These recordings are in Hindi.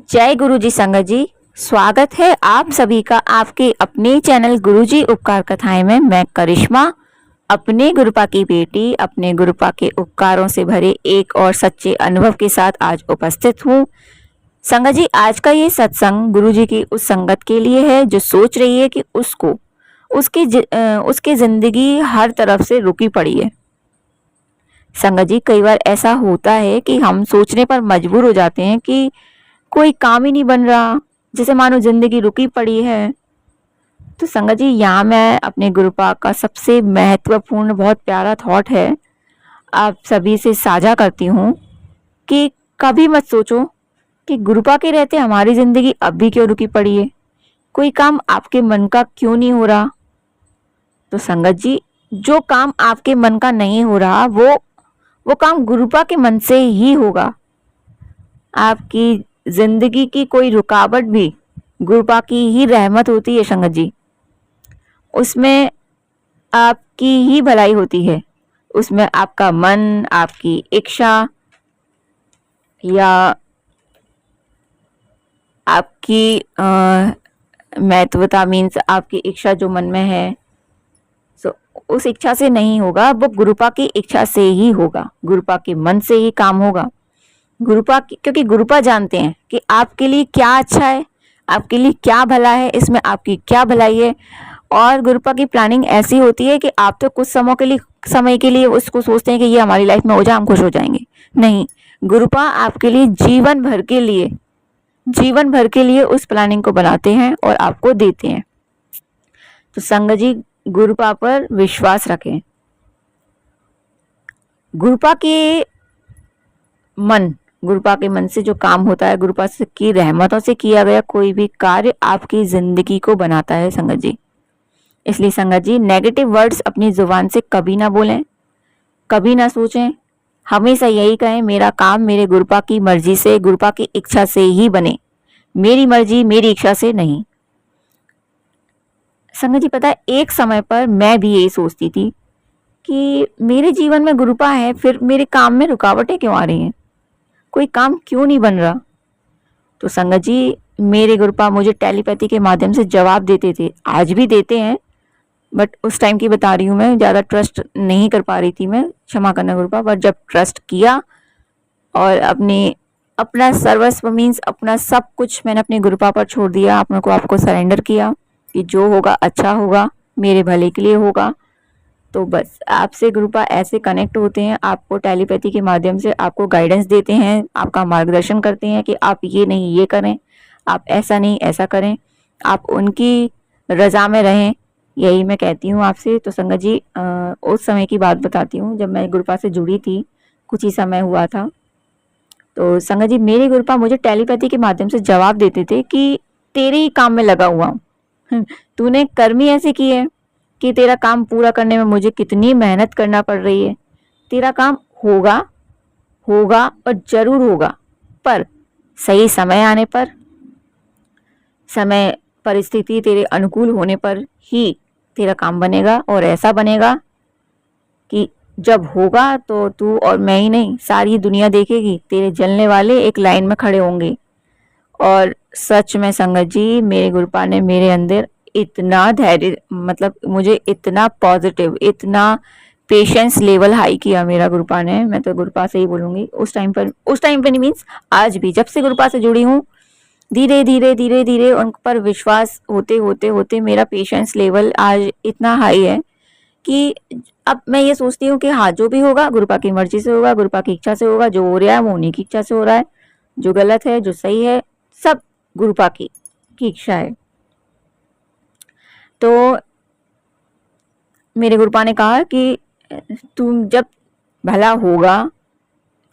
जय गुरुजी संगत जी। स्वागत है आप सभी का आपके अपने चैनल गुरुजी उपकार कथाएं में। मैं करिश्मा अपने गुरुपा की बेटी अपने गुरुपा के उपकारों से भरे एक और सच्चे अनुभव के साथ आज उपस्थित हूँ। संगत जी, आज का ये सत्संग गुरुजी की उस संगत के लिए है जो सोच रही है कि उसकी जिंदगी हर तरफ से रुकी पड़ी है। संगत जी, कई बार ऐसा होता है कि हम सोचने पर मजबूर हो जाते हैं कि कोई काम ही नहीं बन रहा, जैसे मानो जिंदगी रुकी पड़ी है। तो संगत जी, यहाँ मैं अपने गुरुपा का सबसे महत्वपूर्ण बहुत प्यारा थॉट है आप सभी से साझा करती हूँ कि कभी मत सोचो कि गुरुपा के रहते हमारी जिंदगी अब भी क्यों रुकी पड़ी है, कोई काम आपके मन का क्यों नहीं हो रहा। तो संगत जी, जो काम आपके मन का नहीं हो रहा वो काम गुरुपा के मन से ही होगा। आपकी जिंदगी की कोई रुकावट भी गुरुपा की ही रहमत होती है संगत जी। उसमें आपकी ही भलाई होती है, उसमें आपका मन, आपकी इच्छा या आपकी महत्वता मीन्स आपकी इच्छा जो मन में है सो उस इच्छा से नहीं होगा, वो गुरुपा की इच्छा से ही होगा, गुरुपा के मन से ही काम होगा। क्योंकि गुरुपा जानते हैं कि आपके लिए क्या अच्छा है, आपके लिए क्या भला है, इसमें आपकी क्या भलाई है। और गुरुपा की प्लानिंग ऐसी होती है कि आप तो कुछ समय के लिए उसको सोचते हैं कि ये हमारी लाइफ में हो जाए, हम खुश हो जाएंगे। नहीं, गुरुपा आपके लिए जीवन भर के लिए उस प्लानिंग को बनाते हैं और आपको देते हैं। तो संगत जी, गुरुपा पर विश्वास रखें। गुरुपा के मन से जो काम होता है, गुरुपा से की रहमतों से किया गया कोई भी कार्य आपकी जिंदगी को बनाता है संगत जी। इसलिए संगत जी, नेगेटिव वर्ड्स अपनी जुबान से कभी ना बोलें, कभी ना सोचें। हमेशा यही कहें, मेरा काम मेरे गुरुपा की मर्जी से, गुरुपा की इच्छा से ही बने, मेरी मर्जी मेरी इच्छा से नहीं। संगत जी, पता है एक समय पर मैं भी यही सोचती थी कि मेरे जीवन में गुरुपा है, फिर मेरे काम में रुकावटें क्यों आ रही हैं, कोई काम क्यों नहीं बन रहा। तो संगत जी, मेरे गुरुपा मुझे टेलीपैथी के माध्यम से जवाब देते थे, आज भी देते हैं, बट उस टाइम की बता रही हूँ मैं, ज़्यादा ट्रस्ट नहीं कर पा रही थी मैं, क्षमा करना गुरुपा। पर जब ट्रस्ट किया और अपना सर्वस्व मीन्स अपना सब कुछ मैंने अपने गुरुपा पर छोड़ दिया, अपने को आपको सरेंडर किया कि जो होगा अच्छा होगा, मेरे भले के लिए होगा। तो बस आपसे गुरुपा ऐसे कनेक्ट होते हैं, आपको टेलीपैथी के माध्यम से आपको गाइडेंस देते हैं, आपका मार्गदर्शन करते हैं कि आप ये नहीं ये करें, आप ऐसा नहीं ऐसा करें, आप उनकी रजा में रहें। यही मैं कहती हूँ आपसे। तो संगत जी, उस समय की बात बताती हूँ जब मैं गुरुपा से जुड़ी थी, कुछ ही समय हुआ था। तो संगत जी, मेरे गुरुपा मुझे टेलीपैथी के माध्यम से जवाब देते थे कि तेरे ही काम में लगा हुआ हूँ, तूने कर्म ही ऐसे किए हैं कि तेरा काम पूरा करने में मुझे कितनी मेहनत करना पड़ रही है। तेरा काम होगा और जरूर होगा, पर सही समय आने पर, समय परिस्थिति तेरे अनुकूल होने पर ही तेरा काम बनेगा। और ऐसा बनेगा कि जब होगा तो तू और मैं ही नहीं, सारी दुनिया देखेगी, तेरे जलने वाले एक लाइन में खड़े होंगे। और सच में संगत जी, मेरे गुरुपा ने मेरे अंदर इतना धैर्य, मतलब मुझे इतना पॉजिटिव, इतना पेशेंस लेवल हाई किया मेरा गुरुपा ने। मैं तो गुरुपा से ही बोलूंगी, उस टाइम पर नहीं मीन्स आज भी, जब से गुरुपा से जुड़ी हूँ, धीरे धीरे उन पर विश्वास होते मेरा पेशेंस लेवल आज इतना हाई है कि अब मैं ये सोचती हूँ कि हाँ, जो भी होगा गुरुपा की मर्जी से होगा, गुरुपा की इच्छा से होगा, जो हो रहा है वो उन्हीं की इच्छा से हो रहा है, जो गलत है जो सही है सब गुरुपा की इच्छा है। तो मेरे गुरुपा ने कहा कि तुम जब भला होगा,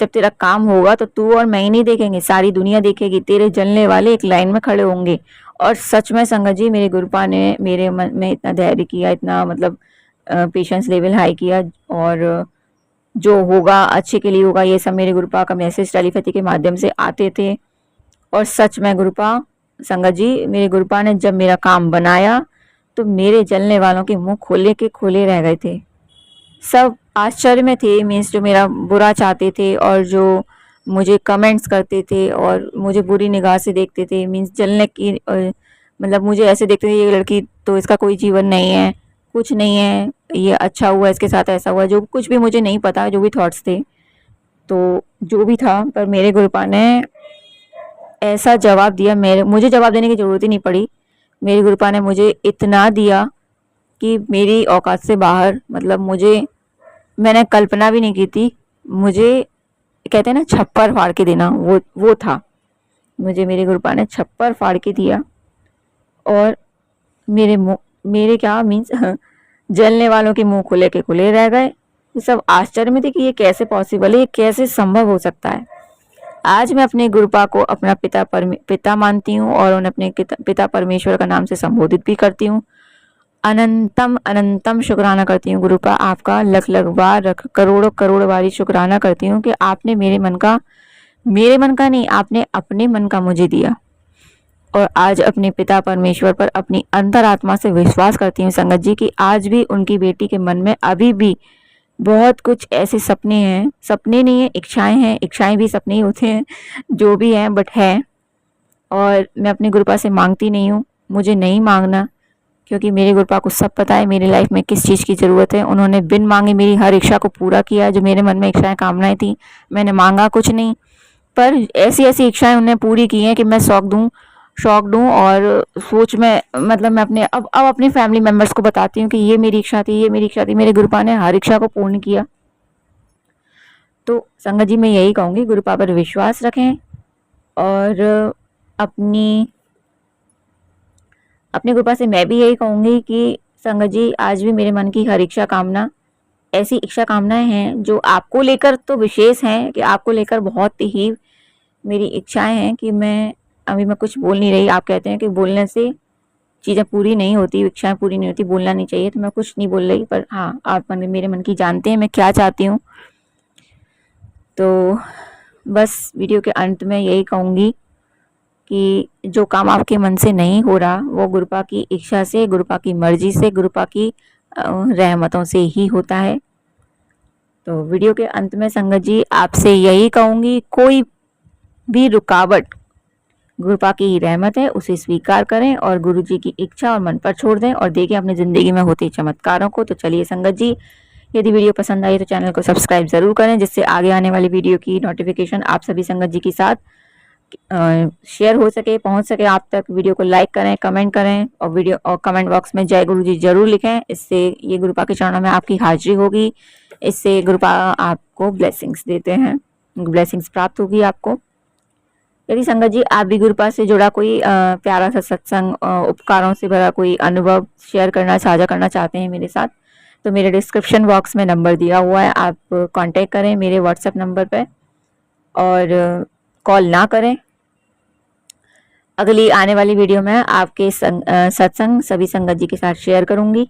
जब तेरा काम होगा तो तू और मैं ही नहीं देखेंगे, सारी दुनिया देखेगी, तेरे जलने वाले एक लाइन में खड़े होंगे। और सच में संगत जी, मेरे गुरुपा ने मेरे मन में इतना धैर्य किया, इतना मतलब पेशेंस लेवल हाई किया, और जो होगा अच्छे के लिए होगा, ये सब मेरे गुरुपा का मैसेज टेलीपैथी के माध्यम से आते थे। और सच में गुरुपा, संगत जी, मेरे गुरुपा ने जब मेरा काम बनाया तो मेरे जलने वालों के मुंह खोले के खोले रह गए थे। सब आश्चर्य में थे, मीन्स जो मेरा बुरा चाहते थे और जो मुझे कमेंट्स करते थे और मुझे बुरी निगाह से देखते थे, मीन्स जलने की मतलब मुझे ऐसे देखते थे ये लड़की तो इसका कोई जीवन नहीं है, कुछ नहीं है, ये अच्छा हुआ इसके साथ ऐसा हुआ, जो कुछ भी मुझे नहीं पता, जो भी थॉट्स थे। तो जो भी था, पर मेरे गुरुपा ने ऐसा जवाब दिया, मुझे जवाब देने की ज़रूरत ही नहीं पड़ी। मेरे गुरुपा ने मुझे इतना दिया कि मेरी औकात से बाहर, मतलब मैंने कल्पना भी नहीं की थी। मुझे कहते हैं ना छप्पर फाड़ के देना, वो था। मुझे मेरे गुरुपा ने छप्पर फाड़ के दिया और मेरे क्या मीन्स जलने वालों के मुंह खुले के खुले रह गए। ये सब आश्चर्य में थे कि ये कैसे पॉसिबल है, ये कैसे संभव हो सकता है। आज मैं अपने गुरुपा को अपना पिता मानती हूँ और उन्हें अपने पिता परमेश्वर का नाम से संबोधित भी करती हूँ। अनंतम अनंतम शुक्राना करती हूँ गुरुपा आपका, लख लख बार करोड़ों करोड़ बारी शुक्राना करती हूँ कि आपने मेरे मन का नहीं, आपने अपने मन का मुझे दिया। और आज अपने पिता परमेश्वर पर अपनी अंतरात्मा से विश्वास करती हूँ संगत जी कि आज भी उनकी बेटी के मन में अभी भी बहुत कुछ ऐसे सपने हैं, सपने नहीं है, इच्छाएं हैं, इच्छाएं भी सपने ही होते हैं, जो भी हैं बट है। और मैं अपने गुरुपा से मांगती नहीं हूँ, मुझे नहीं मांगना, क्योंकि मेरे गुरुपा को सब पता है मेरी लाइफ में किस चीज़ की ज़रूरत है। उन्होंने बिन मांगे मेरी हर इच्छा को पूरा किया, जो मेरे मन में इच्छाएं कामनाएं थी। मैंने मांगा कुछ नहीं, पर ऐसी ऐसी इच्छाएं उन्होंने पूरी की हैं कि मैं शौक दूँ और सोच में, मतलब मैं अब अपनी फैमिली मेम्बर्स को बताती हूँ कि ये मेरी इच्छा थी, ये मेरी इच्छा थी। मेरे गुरुपा ने हर इच्छा को पूर्ण किया। तो संगत जी मैं यही कहूँगी, गुरुपा पर विश्वास रखें और अपने गुरुपा से मैं भी यही कहूँगी कि संगत जी आज भी मेरे मन की हर इच्छा कामना, ऐसी इच्छा कामनाएं हैं जो आपको लेकर तो विशेष हैं, कि आपको लेकर बहुत ही मेरी इच्छाएं हैं कि अभी मैं कुछ बोल नहीं रही। आप कहते हैं कि बोलने से चीज़ें पूरी नहीं होती, इच्छाएं पूरी नहीं होती, बोलना नहीं चाहिए, तो मैं कुछ नहीं बोल रही। पर हाँ, आप मेरे मन की जानते हैं मैं क्या चाहती हूँ। तो बस वीडियो के अंत में यही कहूँगी कि जो काम आपके मन से नहीं हो रहा वो गुरुपा की इच्छा से, गुरुपा की मर्जी से, गुरुपा की रहमतों से ही होता है। तो वीडियो के अंत में संगत जी आपसे यही कहूँगी, कोई भी रुकावट गुरुपा की ही रहमत है, उसे स्वीकार करें और गुरु जी की इच्छा और मन पर छोड़ दें और देखें अपनी ज़िंदगी में होते चमत्कारों को। तो चलिए संगत जी, यदि वीडियो पसंद आई तो चैनल को सब्सक्राइब ज़रूर करें, जिससे आगे आने वाली वीडियो की नोटिफिकेशन आप सभी संगत जी के साथ शेयर हो सके, पहुंच सके आप तक। वीडियो को लाइक करें, कमेंट करें और कमेंट बॉक्स में जय गुरु जी जरूर लिखें। इससे ये गुरुपा के चरणों में आपकी हाजिरी होगी, इससे गुरुपा आपको ब्लेसिंग्स देते हैं, ब्लेसिंग्स प्राप्त होगी आपको। यदि संगत जी आप भी गुरुपा से जुड़ा कोई प्यारा सा सत्संग, उपकारों से भरा कोई अनुभव शेयर करना, साझा करना चाहते हैं मेरे साथ, तो मेरे डिस्क्रिप्शन बॉक्स में नंबर दिया हुआ है, आप कांटेक्ट करें मेरे व्हाट्सएप नंबर पर और कॉल ना करें। अगली आने वाली वीडियो में आपके सत्संग सभी संगत जी के साथ शेयर करूंगी।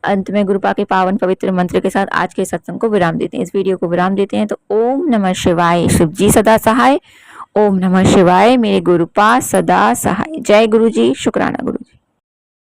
अंत में गुरुपा के पावन पवित्र मंत्र के साथ आज के सत्संग को विराम देते हैं, इस वीडियो को विराम देते हैं। तो ओम नमः शिवाय, शिव जी सदा सहाय। ओम नमः शिवाय, मेरे गुरुपा सदा सहाय। जय गुरु जी, शुक्राना गुरु जी।